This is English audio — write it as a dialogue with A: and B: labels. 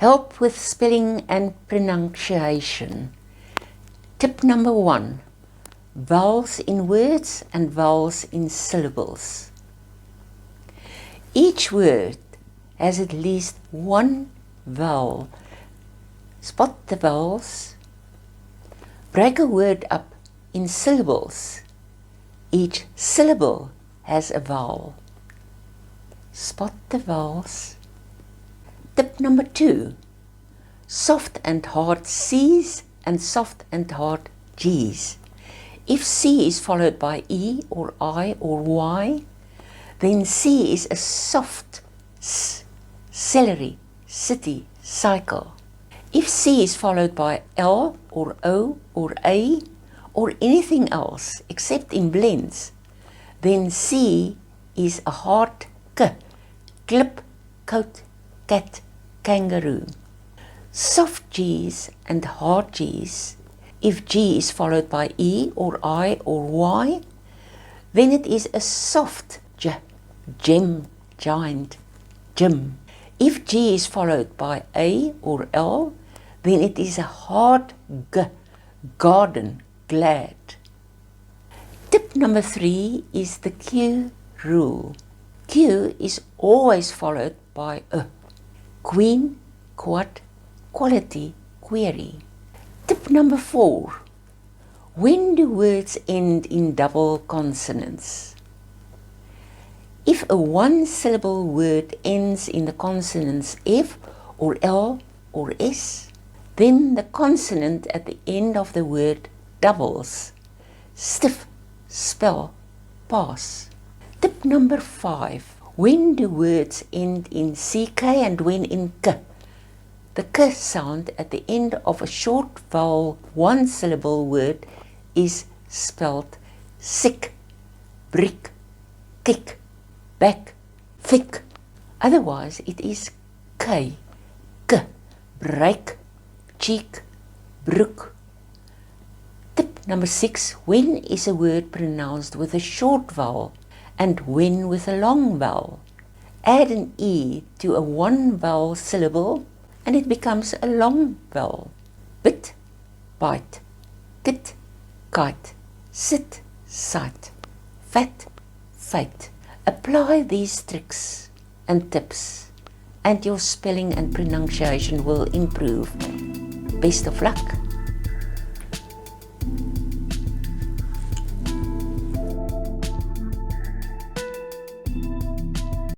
A: Help with spelling and pronunciation. Tip number 1. Vowels in words and vowels in syllables. Each word has at least one vowel. Spot the vowels. Break a word up in syllables. Each syllable has a vowel. Spot the vowels. Tip number 2. Soft and hard C's and soft and hard G's. If C is followed by E or I or Y, then C is a soft S, celery, city, cycle. If C is followed by L or O or A or anything else except in blends, then C is a hard K, clip, coat, cat, kangaroo. Soft G's and hard G's. If G is followed by E or I or Y, then it is a soft J, gem, giant, gym. If G is followed by A or L, then it is a hard G, garden, glad. Tip number 3 is the Q rule. Q is always followed by a. Queen, quad, quality, query. Tip number 4. When do words end in double consonants? If a one-syllable word ends in the consonants F or L or S, then the consonant at the end of the word doubles. Stiff, spell, pass. Tip number 5. When do words end in CK and when in K? The K sound at the end of a short vowel one-syllable word is spelled sick, brick, kick, back, thick. Otherwise it is K, K, break, cheek, broek. Tip number 6. When is a word pronounced with a short vowel and when with a long vowel? Add an E to a one-vowel syllable and it becomes a long vowel. Bit, bite, kit, kite, sit, sight, fat, fate. Apply these tricks and tips and your spelling and pronunciation will improve. Best of luck!